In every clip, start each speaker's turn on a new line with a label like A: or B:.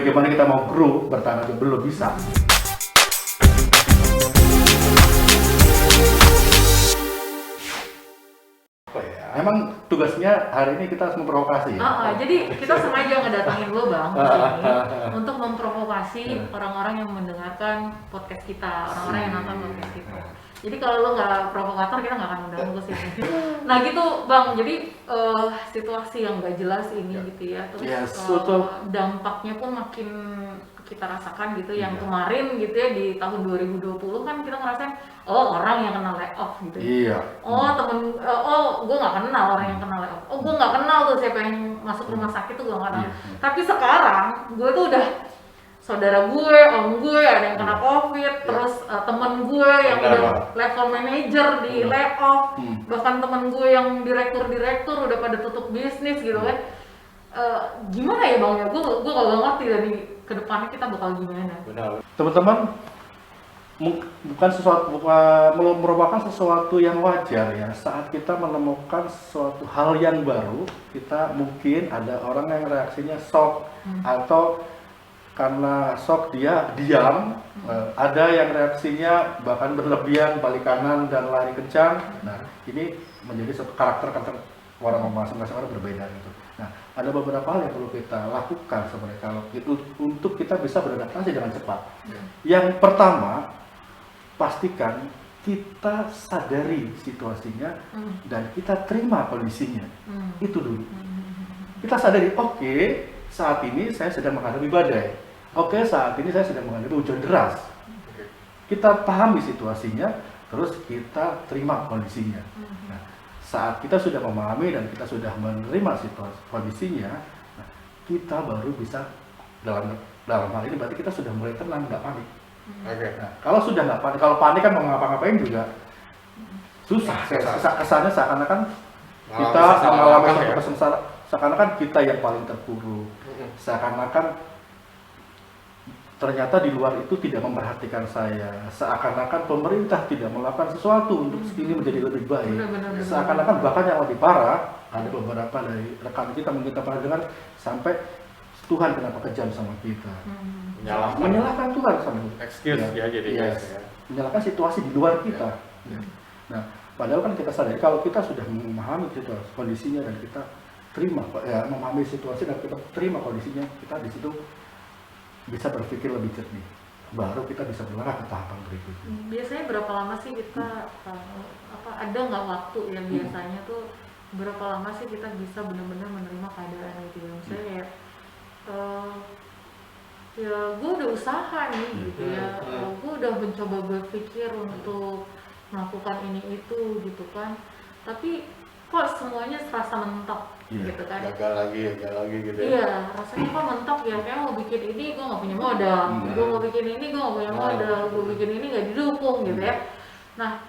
A: Bagaimana kita mau grow, bertahan aja belum bisa. Emang tugasnya hari ini kita harus memprovokasi ya?
B: Jadi kita sengaja ngedatengin lo Bang ke sini untuk memprovokasi orang-orang yang mendengarkan podcast kita, orang-orang yang nonton podcast kita. Jadi kalau lo nggak provokator, kita nggak akan undang lo ke sini. Nah gitu Bang, jadi situasi yang nggak jelas ini gitu ya, terus dampaknya pun makin kita rasakan gitu. Yang kemarin gitu ya, di tahun 2020 kan kita ngerasain orang yang kena layoff gitu. Gue nggak kenal orang yang kena layoff. Gue nggak kenal tuh siapa yang masuk rumah sakit tuh, gue nggak kenal. Tapi sekarang gue tuh udah saudara gue, om gue ada yang kena covid, terus temen gue yang udah level manager di layoff, bahkan temen gue yang direktur udah pada tutup bisnis gitu kan. Gimana ya Bang ya? Gue gak ngerti dari kedepannya kita bakal gimana.
A: Teman-teman, merupakan sesuatu yang wajar ya saat kita menemukan suatu hal yang baru. Kita mungkin ada orang yang reaksinya shock atau karena shock dia diam, ada yang reaksinya bahkan berlebihan, balik kanan dan lari kencang. Nah, ini menjadi satu karakter orang masing-masing orang berbeda gitu. Nah, ada beberapa hal yang perlu kita lakukan sebenarnya kalau itu untuk kita bisa beradaptasi dengan cepat. Yang pertama, pastikan kita sadari situasinya dan kita terima kondisinya. Itu dulu. Kita sadari, oke, saat ini saya sedang menghadapi badai. Oke, saat ini saya sedang menghadapi hujan deras. Kita pahami situasinya, terus kita terima kondisinya. Nah, saat kita sudah memahami dan kita sudah menerima situasi kondisinya, nah, kita baru bisa dalam hal ini berarti kita sudah mulai tenang, nggak panik. Nah, kalau sudah nggak panik, kalau panik kan mau ngapa-ngapain juga susah. Kesannya seakan-akan kita mengalami satu kesengsaraan, seakan-akan kita yang paling terpuruk, seakan-akan ternyata di luar itu tidak memperhatikan saya, seakan-akan pemerintah tidak melakukan sesuatu untuk ini menjadi lebih baik. Seakan-akan bahkan yang lebih parah, ada beberapa dari rekan kita mungkin kita pernah dengar sampai Tuhan kenapa kejam sama kita, menyalahkan Tuhan sama
C: excuse ya jadi
A: menyalahkan situasi di luar kita. Nah, padahal kan kita sadari kalau kita sudah memahami situasi kondisinya dan kita terima, memahami situasi dan kita terima kondisinya, kita di situ bisa berpikir lebih jernih, baru kita bisa melangkah ke tahapan berikutnya.
B: Biasanya berapa lama sih kita ada nggak waktu yang biasanya tuh berapa lama sih kita bisa benar-benar menerima keadaan itu? Misalnya kayak ya gue udah usaha nih gitu ya, gue udah mencoba berpikir untuk melakukan ini itu gitu kan, tapi kok semuanya serasa mentok gitu kan.
C: Gagal lagi gitu ya.
B: Iya, rasanya kok mentok ya, kayak mau bikin ini gue nggak punya modal, gue mau bikin ini gue nggak punya modal, gue bikin ini nggak didukung gitu ya. Nah,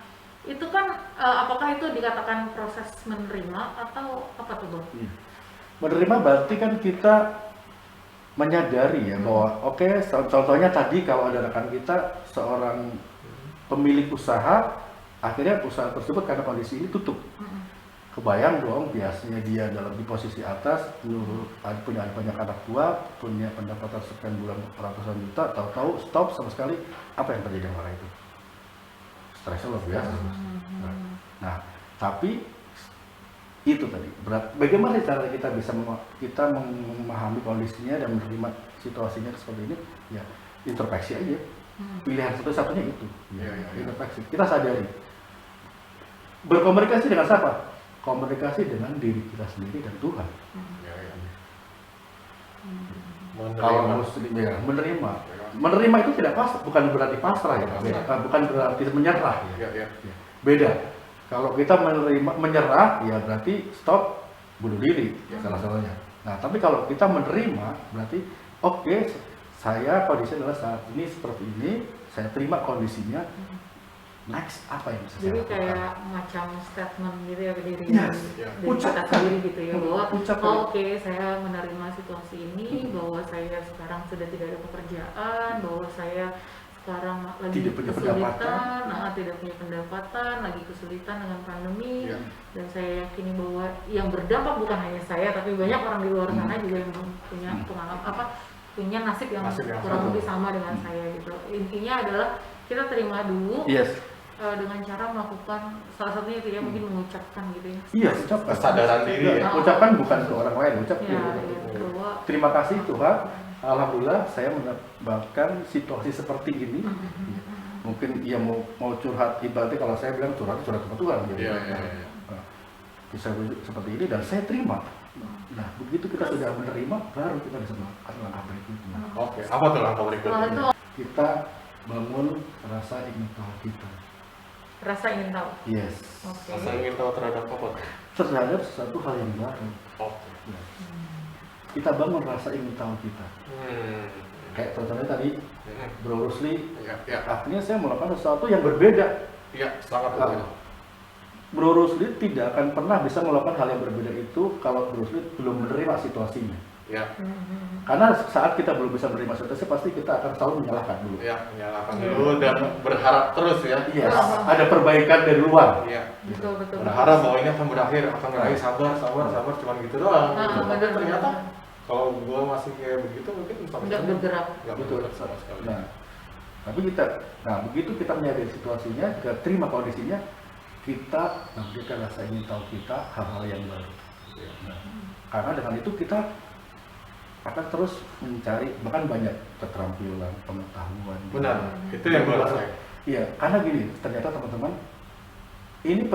B: itu kan apakah itu dikatakan proses menerima atau apa tuh Bang?
A: Menerima berarti kan kita menyadari ya bahwa contohnya tadi kalau ada rekan kita seorang pemilik usaha, akhirnya usaha tersebut karena kondisi ini tutup. Kebayang dong, biasanya dia dalam di posisi atas, punya banyak anak tua, punya pendapatan sekian bulan ratusan juta, tahu-tahu stop sama sekali, apa yang terjadi dengan orang itu? Stresnya luar biasa. Nah, tapi itu tadi, bagaimana cara kita bisa memahami kondisinya dan menerima situasinya seperti ini? Ya, introspeksi aja. Pilihan satu-satunya itu, introspeksi. Kita sadari. Berkomunikasi dengan siapa? Komunikasi dengan diri kita sendiri dan Tuhan. Kalau muslim ya menerima itu tidak bukan berarti pasrah ya, bukan berarti menyerah ya. Beda. Kalau kita menyerah ya berarti stop, bunuh diri salah satunya. Nah, tapi kalau kita menerima berarti saya kondisi adalah saat ini seperti ini, saya terima kondisinya. Next, apa yang bisa saya lakukan?
B: Jadi kayak macam statement gitu ya ke diri kita sendiri gitu ya, bahwa saya menerima situasi ini, bahwa saya sekarang sudah tidak ada pekerjaan, bahwa saya sekarang lagi kesulitan, tidak punya pendapatan, lagi kesulitan dengan pandemi, dan saya yakini bahwa yang berdampak bukan hanya saya, tapi banyak orang di luar sana juga yang punya pengalaman punya nasib yang kurang
A: sama.
B: lebih sama dengan saya gitu. Intinya adalah kita terima dulu
A: Yes.
B: dengan cara melakukan salah satunya itu ya mungkin mengucapkan gitu ya.
A: Iya, ucapkan.
C: Kesadaran diri ya.
A: Ucapkan bukan ke orang lain, ucap
B: Ya,
A: diri.
B: bahwa
A: Terima kasih Tuhan, alhamdulillah saya mendapatkan situasi seperti ini. Mungkin ia mau curhat, ibaratnya kalau saya bilang curhat sama Tuhan gitu.
C: Iya, iya, iya.
A: Nah, bisa seperti ini dan saya terima. Nah, begitu kita sudah menerima, baru kita bisa melakukan langkah berikutnya.
C: Oke, apa tuh langkah
B: setelah itu
C: berikutnya?
A: Kita bangun rasa ingin tahu kita.
B: rasa ingin tahu.
A: Yes.
B: Oke.
C: Rasa ingin tahu terhadap apa tuh?
A: Terhadap sesuatu hal yang baru.
C: Oke.
A: Ya. Kita bangun rasa ingin tahu kita. Kayak contohnya tadi, Bro Rusli,
C: Iya, iya.
A: akhirnya saya melakukan sesuatu yang berbeda.
C: Iya, sangat
A: Nah,
C: berbeda.
A: Bro Rusli tidak akan pernah bisa melakukan hal yang berbeda itu kalau Bro Rusli belum menerima situasinya.
C: Iya.
A: Karena saat kita belum bisa menerima situasi, pasti kita akan selalu menyalahkan dulu.
C: Iya, menyalakan dulu dan berharap terus ya.
A: Yes, ada perbaikan dari luar.
C: Iya.
B: Betul betul.
C: Berharap bahwa ini akan berakhir, sabar, cuman gitu doang.
B: Nah,
C: Tapi
B: benar,
C: ternyata
B: benar.
C: kalau gua masih kayak begitu mungkin
B: Nggak bergerak.
C: Nggak
A: Betul.
C: bergerak sama sekali.
A: Nah, tapi begitu kita menyadari situasinya, kita terima kondisinya, kita memberikan rasa ingin tahu kita hal-hal yang baru.
C: Iya.
A: Nah, karena dengan itu kita akan terus mencari bahkan banyak keterampilan, pengetahuan.
C: Benar, itu yang gua rasain.
A: Iya, karena gini, ternyata teman-teman, ini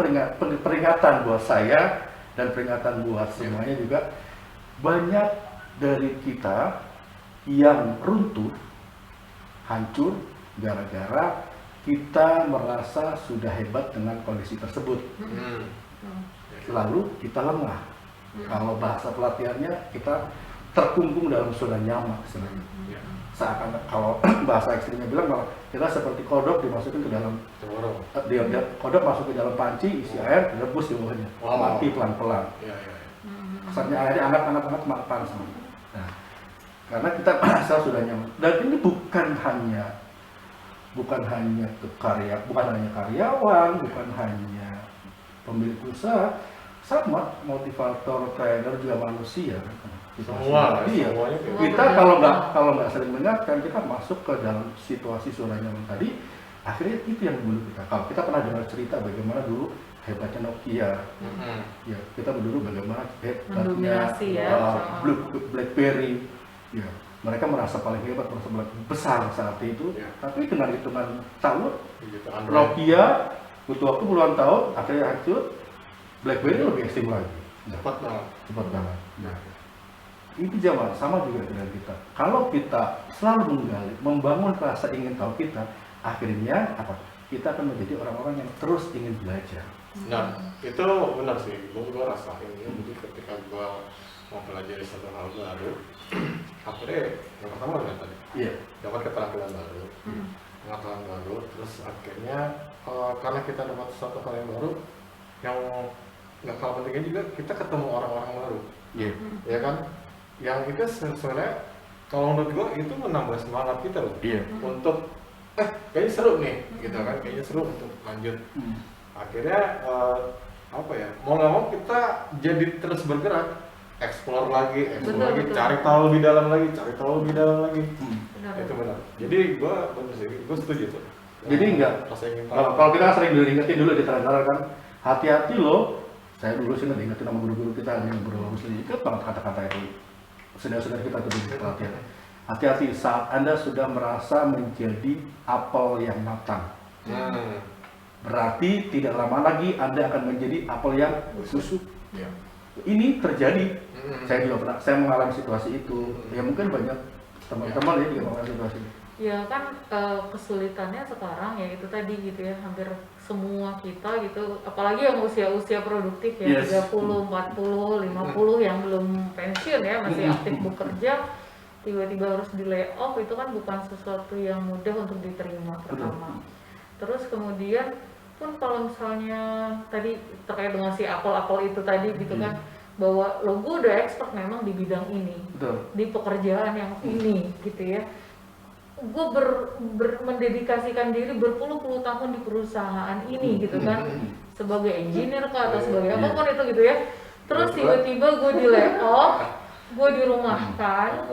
A: peringatan buat saya dan peringatan buat semuanya juga, banyak dari kita yang runtuh, hancur, gara-gara kita merasa sudah hebat dengan kondisi tersebut. Lalu kita lengah. Kalau bahasa pelatihannya, kita terkungkung dalam zona nyaman.
C: Iya.
A: Seakan kalau bahasa ekstrimnya bilang bahwa kita seperti kodok dimasukin ke dalam
C: Cemburu.
A: kodok masuk ke dalam panci, isi air, direbus di bawahnya,
C: Wow.
A: mati pelan-pelan.
C: Iya, iya.
A: Kesannya airnya hangat panas. Nah, karena kita merasa sudah nyaman. Dan ini bukan hanya bukan hanya karyawan, bukan hanya pemilik usaha, sama motivator, trainer juga manusia.
C: Semua,
A: Iya.
C: semuanya kayak
A: Kita kalau nggak sering mengingatkan, kita masuk ke dalam situasi zona nyaman tadi, akhirnya itu yang dulu kita. Kalau kita pernah dengar cerita bagaimana dulu hebatnya Nokia, ya kita dulu bagaimana hebatnya
B: Mendominasi ya,
A: BlackBerry, ya mereka merasa paling hebat, merasa paling besar saat itu.
C: Ya.
A: Tapi dengan hitungan tahun,
C: gitu. Android.
A: Nokia butuh waktu puluhan tahun, akhirnya hancur. BlackBerry lebih ekstrim lagi.
C: Cepat banget.
A: Cepat banget. Nah, itu zaman sama juga dengan kita. Kalau kita selalu menggali, membangun rasa ingin tahu kita, akhirnya apa? Kita akan menjadi orang-orang yang terus ingin belajar.
C: Nah, itu benar sih. Gue rasain ya. Jadi ketika gue mau pelajari satu hal baru, akhirnya yang pertama adalah tadi
A: Iya.
C: dapat keterampilan baru, pengetahuan baru. Terus akhirnya karena kita dapat satu hal yang baru, yang nggak kalah pentingnya juga kita ketemu orang-orang baru,
A: Iya.
C: ya kan? Yang itu sebenarnya kalau menurut gue itu menambah semangat kita loh
A: Iya.
C: untuk kayaknya seru nih, gitu kan? Kayaknya seru untuk lanjut. Akhirnya apa ya? Mau nggak mau kita jadi terus bergerak, explore lagi,
B: Betul.
C: cari tahu lebih dalam lagi,
B: Benar.
C: Itu benar. Jadi gue setuju tuh.
A: Jadi enggak.
C: Rasa ingin tahu.
A: Kalau kita sering diingetin dulu di trainer kan, hati-hati loh. Saya dulu sih nggak diingetin sama guru-guru kita, yang guru muslim ikut banget kata-kata itu. Saudara-saudara kita tuh di pelatihan. Hati-hati saat Anda sudah merasa menjadi apel yang matang. Berarti tidak lama lagi Anda akan menjadi apel yang busuk.
C: Iya.
A: Ini terjadi. Saya juga pernah, saya mengalami situasi itu. Ya mungkin banyak teman-teman ya juga mengalami situasi itu.
B: Ya kan kesulitannya sekarang ya itu tadi gitu ya, hampir semua kita gitu, apalagi yang usia-usia produktif ya,
A: Yes.
B: 30, 40, 50 yang belum pensiun ya, masih aktif bekerja, tiba-tiba harus di layoff, itu kan bukan sesuatu yang mudah untuk diterima pertama. Terus kemudian pun kalau misalnya tadi terkait dengan si apel-apel itu tadi gitu kan, bahwa lo gue udah expert memang di bidang ini,
A: Betul.
B: di pekerjaan yang ini gitu ya, gue mendedikasikan diri berpuluh-puluh tahun di perusahaan ini gitu kan, sebagai engineer kah atau sebagai apapun itu gitu ya, terus tiba-tiba gue di layoff, gue dirumahkan,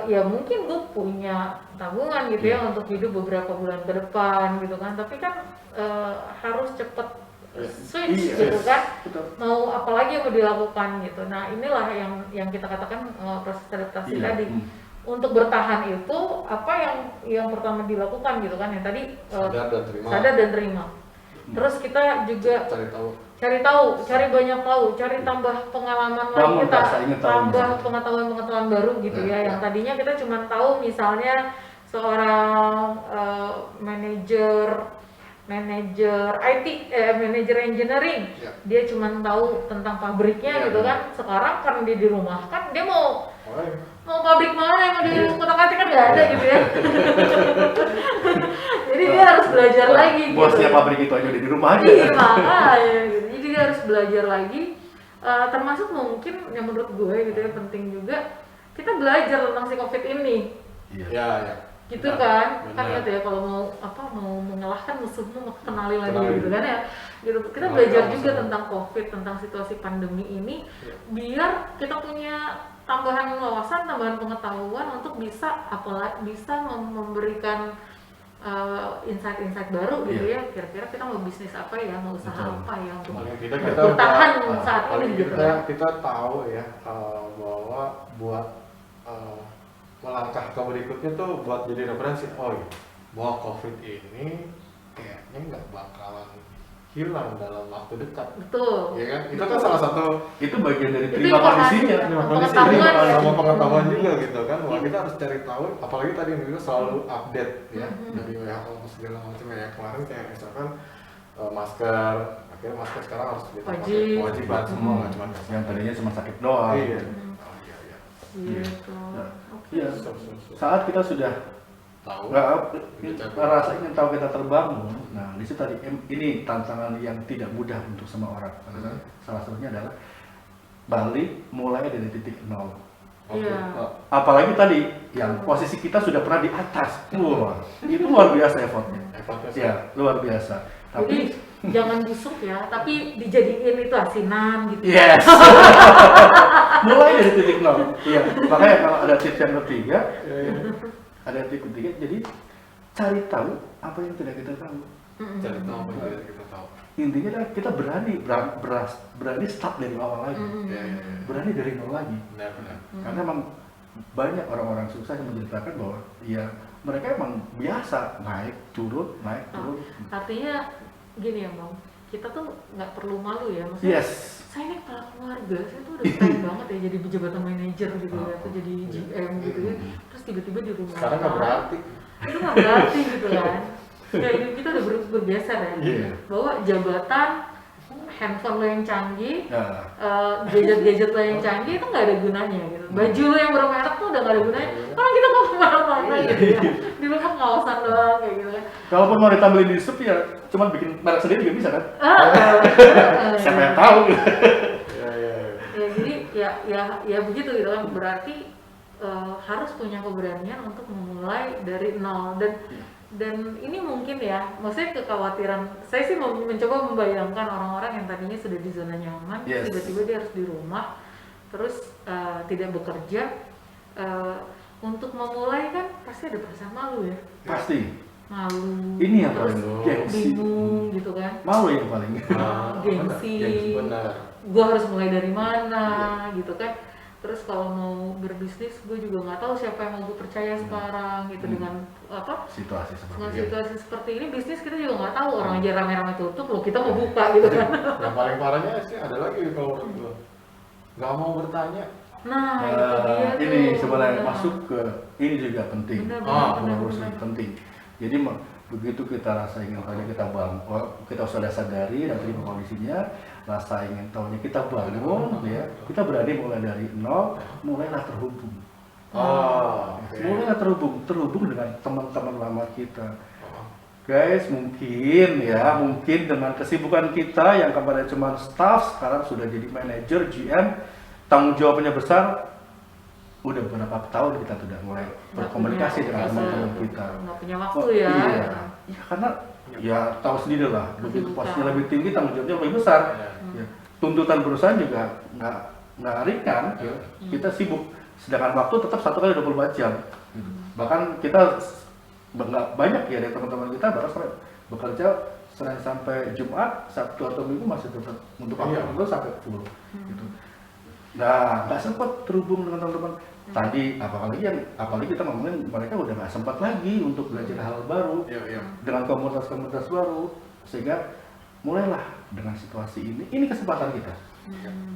B: ya mungkin gue punya tabungan gitu ya untuk hidup beberapa bulan ke depan gitu kan, tapi kan harus cepet switch gitu kan.
A: Betul.
B: Mau apalagi yang mau dilakukan gitu. Nah inilah yang kita katakan proses adaptasi tadi. Untuk bertahan itu apa yang pertama dilakukan gitu kan, yang tadi sadar dan terima. Terus kita juga cari banyak tahu, cari tambah pengalaman lagi kita, tambah pengetahuan baru gitu ya. Yang tadinya kita cuma tahu misalnya seorang manajer IT, manajer engineering, dia cuma tahu tentang pabriknya gitu kan. Sekarang karena dia dirumahkan, dia mau pabrik mana yang di kota-kota kan nggak ada gitu ya. Jadi dia harus belajar lagi.
A: Bosnya pabrik itu aja udah di rumah aja.
B: Iya makanya gitu. Jadi dia harus belajar lagi. Termasuk mungkin yang menurut gue gitu ya penting juga kita belajar tentang si COVID ini.
C: Iya.
B: Gitu kan gitu ya, kalau mau mengalahkan musuhmu kenali lagi gitu kan ya. Gitu. Kita belajar juga tentang COVID, tentang situasi pandemi ini biar kita punya tambahan wawasan, tambahan pengetahuan untuk bisa memberikan insight-insight baru gitu ya. Kira-kira kita mau bisnis apa ya, mau usaha apa ya untuk
C: kita
B: bertahan saat ini gitu.
C: Kita tahu ya bahwa buat melangkah ke berikutnya tuh buat jadi referensi. Oh iya, bahwa COVID ini kayaknya nggak bakalan hilang dalam waktu dekat.
B: Betul.
C: Ya kan? Itu kan salah satu,
A: itu bagian dari terima kondisinya.
C: sama pengetahuan juga gitu kan. Wah, kita harus cari tahu, apalagi tadi juga selalu update ya dari WHO segala macam ya. Kemarin kayak misalkan masker, akhirnya masker sekarang harus kewajiban semua, nggak cuma
A: yang tadinya cuma sakit doang.
C: Iya.
B: Gitu.
A: Iya. Saat kita sudah
C: Tahu.
A: Rasa ingin tahu kita terbangun. Nah, di situ tadi ini tantangan yang tidak mudah untuk semua orang. Karena salah satunya adalah balik mulai dari titik nol.
B: Iya.
A: Apalagi tadi yang posisi kita sudah pernah di atas. Wah, itu luar biasa effortnya. Ya, luar biasa. Tapi
B: jangan busuk ya, tapi dijadiin itu asinan gitu.
A: Yes. Mulai dari titik nol. Iya. Makanya kalau ada tips yang ketiga, ada tips ketiga, jadi cari tahu apa yang tidak kita tahu.
C: Cari tahu apa yang tidak kita tahu.
A: Intinya adalah kita berani start dari awal lagi. Berani dari nol lagi.
C: Benar.
A: Karena memang banyak orang-orang sukses yang menceritakan bahwa ya mereka emang biasa naik turun.
B: Artinya gini ya Bang, kita tuh nggak perlu malu ya, maksudnya saya ini kepala keluarga, saya tuh udah keren banget ya jadi jabatan manajer gitu ya, atau jadi GM gitu ya, terus tiba-tiba di rumah
C: sekarang nggak berarti
B: itu nggak berarti gitu kan. Ya hidup kita udah bergeser ya, bahwa jabatan, handphone lo yang canggih, gadget-gadget lo yang canggih itu nggak ada gunanya gitu. Baju lo yang bermerek tuh udah nggak ada gunanya, karena kita nggak kemana-mana gitu ya, di rumah kawasan doang kayak gitu kan.
A: Kalaupun mau ditambahin di sup ya cuma bikin merek sendiri juga bisa kan? Siapa yang tahu?
B: Ya jadi ya begitu gitu kan, berarti harus punya keberanian untuk memulai dari nol. Dan ini mungkin ya, maksudnya kekhawatiran, saya sih mencoba membayangkan orang-orang yang tadinya sudah di zona nyaman, tiba-tiba dia harus di rumah, terus tidak bekerja, untuk memulai kan pasti ada perasaan malu ya.
A: Pasti.
B: Malu.
A: Ini yang
B: terus
A: paling gengsi.
B: Bingung gitu kan.
A: Malu yang paling.
B: Gengsi.
C: Benar.
B: Gue harus mulai dari mana gitu kan. Terus kalau mau berbisnis, gue juga nggak tahu siapa yang mau gue percaya sekarang gitu. Dengan apa? Situasi seperti ini, bisnis kita juga nggak tahu, orang aja rame-rame tutup, loh kita mau buka gitu kan.
C: Yang paling parahnya sih ada lagi kalau menurut gue, nggak mau bertanya.
B: Nah itu dia tuh.
A: Ini sebenarnya masuk ke ini juga penting.
B: Benar.
A: Penting. Jadi begitu kita rasa ingin tahunya kita bangun, kita sudah sadari dan terima kondisinya, rasa ingin tahunya kita bangun, ya kita berani mulai dari nol, mulailah terhubung. Mulailah terhubung dengan teman-teman lama kita. Guys, mungkin dengan kesibukan kita yang kemarin cuma staff, sekarang sudah jadi manajer, GM, tanggung jawabnya besar. Udah beberapa tahun kita sudah mulai berkomunikasi dengan teman-teman kita.
B: Nggak punya waktu ya.
A: Iya, karena ya tahu sendiri lah, begitu posisinya lebih tinggi, tanggung jawabnya lebih besar. Ya, tuntutan perusahaan juga nggak ringan. Ya. Kita sedangkan waktu tetap 1 kali 24 jam. Gitu. Bahkan kita nggak banyak ya dari teman-teman kita bahkan sampai bekerja Senin sampai Jumat, Sabtu atau Minggu masih tetap untuk waktu itu sampai full. Gitu. Nah, nggak sempat terhubung dengan teman-teman. Tadi apalagi kita ngomongin mereka udah nggak sempat lagi untuk belajar hal baru dengan komunitas-komunitas baru, sehingga mulailah dengan situasi ini kesempatan kita.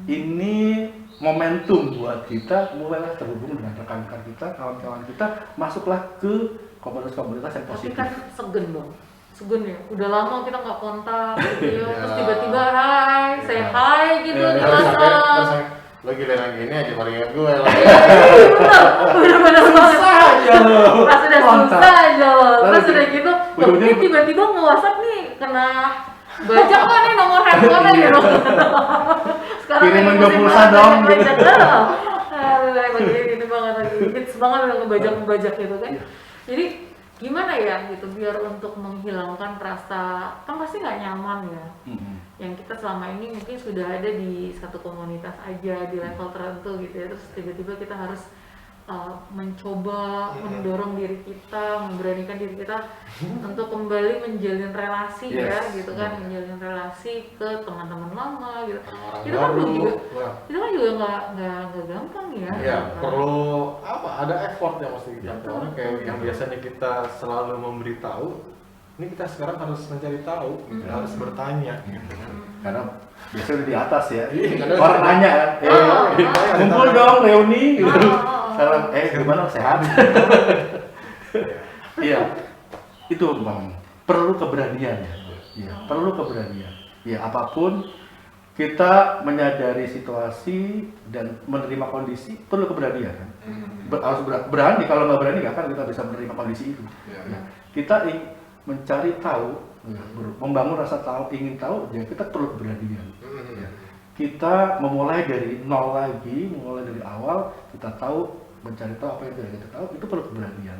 A: Ini momentum buat kita mulailah terhubung dengan rekan-rekan kita, kawan-kawan kita, masuklah ke komunitas-komunitas yang
B: Tapi
A: positif.
B: kan segen ya, udah lama kita nggak kontak gitu ya, terus tiba-tiba hai, say hi gitu di WhatsApp.
C: Lo giliran gini aja paling ingat gue lah.
B: Bener-bener
A: Susah aja lo.
B: Pas udah
A: Kontak.
B: susah aja loh,
A: Lalu
B: terus udah gitu,
A: ujung-ujungnya-
B: tiba-tiba nge-WhatsApp nih, kena bajak nggak nih nomor handphone gitu. Sekarang
A: Kirimin
B: lagi
A: gua
B: musim
A: pulsa
B: banget
A: dong,
B: bajak
A: gitu.
B: lah. Aduh, ini banget lagi, hits banget udah ngebajak gitu kan. Jadi gimana ya gitu biar untuk menghilangkan rasa, kan pasti nggak nyaman ya. Yang kita selama ini mungkin sudah ada di satu komunitas aja di level tertentu gitu ya, terus tiba-tiba kita harus mencoba mendorong diri kita, memberanikan diri kita untuk kembali menjalin relasi ya gitu kan, menjalin relasi ke teman-teman lama gitu.
C: Orang
B: Itu kan
C: baru.
B: juga,
C: Wah.
B: itu kan juga nggak gampang ya.
C: Ya,
B: gitu kan.
C: perlu ada effort yang mesti kita keluarin, kayak yang biasanya kita selalu memberitahu, ini kita sekarang harus mencari tahu, kita harus bertanya gitu kan.
A: Karena biasanya udah di atas ya.
C: Iya.
A: Orang nanya kan, kumpul dong reuni gitu. Sekarang gimana sehat? Iya. Itu Bang, perlu keberanian ya. Iya, perlu keberanian. Ya, apapun kita menyadari situasi dan menerima kondisi perlu keberanian kan. Harus berani, kalau nggak berani nggak akan kita bisa menerima kondisi itu. Ya. Kita mencari tahu, membangun rasa tahu, ingin tahu, ya kita perlu keberanian. Ya. Kita memulai dari nol lagi, memulai dari awal, kita tahu, mencari tahu apa yang tidak kita tahu, itu perlu keberanian.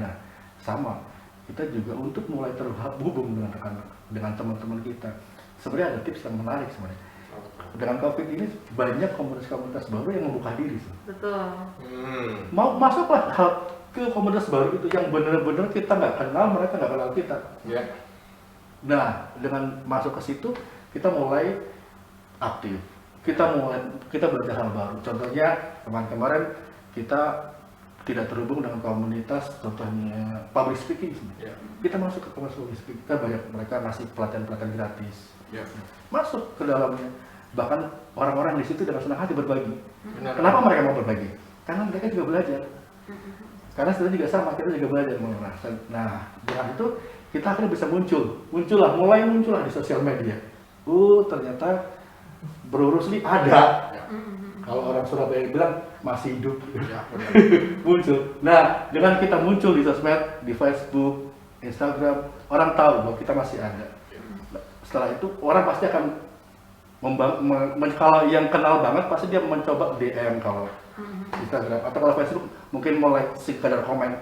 A: Nah, sama, kita juga untuk mulai terhubung dengan teman-teman kita. Sebenarnya ada tips yang menarik sebenarnya. Dengan COVID ini banyak komunitas-komunitas baru yang membuka diri.
B: Betul.
A: Mau masuklah ke komunitas baru itu yang benar-benar kita nggak kenal, mereka nggak kenal kita. Nah, dengan masuk ke situ kita mulai aktif. Kita belajar hal baru. Contohnya kemarin kita tidak terhubung dengan komunitas, contohnya public speaking. Kita masuk ke komunitas public speaking, kita banyak mereka ngasih pelatihan-pelatihan gratis. Masuk ke dalamnya. Bahkan orang-orang di situ dengan senang hati berbagi. Kenapa mereka mau berbagi? Karena mereka juga belajar. Karena kita juga sama, kita juga belajar merasa. Nah, dengan itu kita akhirnya bisa mulai muncullah di sosial media. Ternyata Brurus nih ada. Kalau orang Surabaya bilang masih hidup. Muncul. Nah, dengan kita muncul di sosmed, di Facebook, Instagram, orang tahu bahwa kita masih ada. Setelah itu orang pasti akan kalau yang kenal banget pasti dia mencoba DM kalau Instagram atau kalau Facebook mungkin mulai sekedar komen.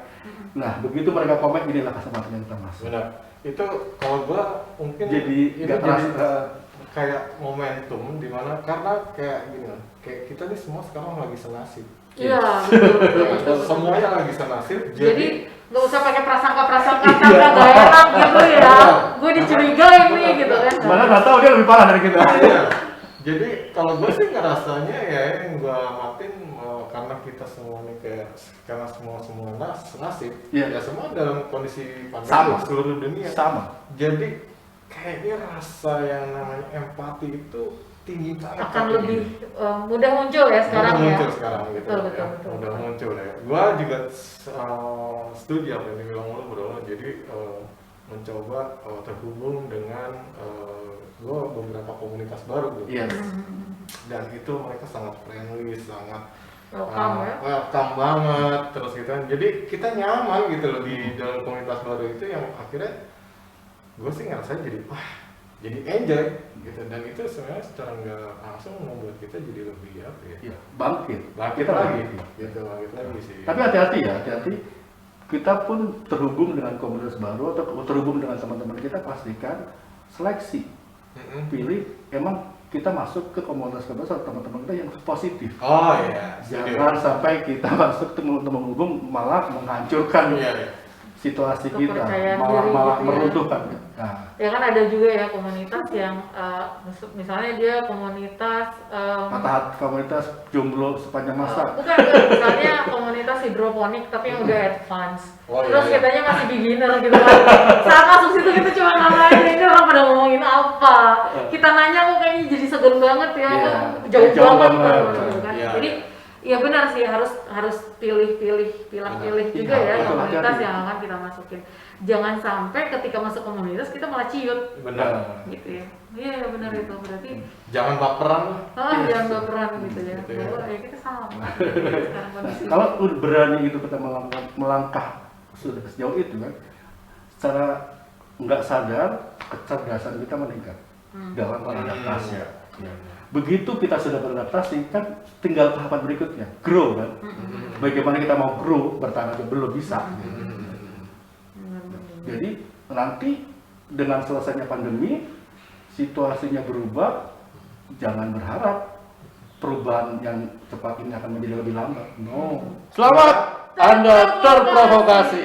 A: Nah, begitu mereka komen, inilah kesempatan yang kita masuk.
C: Benar. Itu kalau gua mungkin
A: Jadi nggak terasa
C: kayak momentum dimana, karena kayak gini loh, kayak kita nih semua sekarang lagi senasib.
B: Iya, betul.
C: Semuanya lagi senasib.
B: Jadi nggak usah pakai prasangka karena nggak enak gitu ya. Gue dicurigain nih gitu kan.
A: malah nggak tahu dia lebih parah dari kita.
C: Iya. Jadi kalau gue sih ngerasanya ya yang gue amatin karena kita semua nih karena semua nasib, ya semua dalam kondisi pandemi seluruh dunia.
A: Sama.
C: Jadi kayaknya rasa yang namanya empati itu tinggi banget.
B: Akan lebih mudah muncul ya sekarang ya.
C: Muncul sekarang gitu.
B: Betul.
C: Mudah muncul ya. Gua juga setuju apa yang dibilang lo bro. Jadi mencoba terhubung dengan gua beberapa komunitas baru gitu.
A: Yes.
C: Dan itu mereka sangat friendly, sangat
B: welcome
C: banget terus gitu kan. Jadi kita nyaman gitu loh di dalam komunitas baru itu, yang akhirnya gue sih ngerasain jadi enjoy gitu, dan itu sebenarnya secara nggak langsung membuat kita jadi lebih
A: Bangkit
C: lagi sih.
A: Tapi hati-hati kita pun terhubung dengan komunitas baru atau terhubung dengan teman-teman kita, pastikan seleksi, pilih emang kita masuk ke komunitas-komunitas teman-teman kita yang positif.
C: Oh iya.
A: Jangan sampai kita masuk teman-teman umum malah menghancurkan
C: Iya.
A: situasi kita,
B: Kepercayaan
A: malah
B: diri
A: malah
B: gitu ya.
A: meruntuhkan. Nah,
B: Ya kan ada juga ya komunitas yang misalnya dia komunitas
A: patah hati komunitas jomblo sepanjang masa.
B: bukan, misalnya komunitas hidroponik tapi yang udah advance.
C: Oh, iya,
B: Terus
C: iya.
B: kitanya masih beginner gitu kan. Saat masuk situ kita cuma nanya ini orang pada ngomongin apa. Kita nanya kok kayaknya jadi segan banget ya,
A: Iya,
B: kok jauh
A: jauh
B: banget
A: banget.
B: gitu kan.
C: Iya,
B: Jadi
C: iya.
B: ya benar sih harus pilih-pilih juga
A: Iya,
B: ya
A: betul,
B: komunitas
A: hati-hati.
B: yang akan kita masukin. Jangan sampai ketika masuk komunitas kita malah ciut
C: Benar.
B: gitu ya. Iya benar itu berarti
C: Jangan baperan lah.
B: jangan baperan gitu ya.
C: Gitu ya.
B: Bahwa ya kita salah sekarang kondisi.
A: Kalau udah berani gitu kita melangkah sudah sejauh itu kan, secara nggak sadar kecerdasan kita meningkat dalam beradaptasi.
C: Iya.
A: Begitu kita sudah beradaptasi kan tinggal tahapan berikutnya, grow kan. Bagaimana kita mau grow bertahan aja belum bisa. Jadi nanti dengan selesainya pandemi, situasinya berubah, jangan berharap perubahan yang cepat ini akan menjadi lebih lambat. No. Selamat, Anda terprovokasi.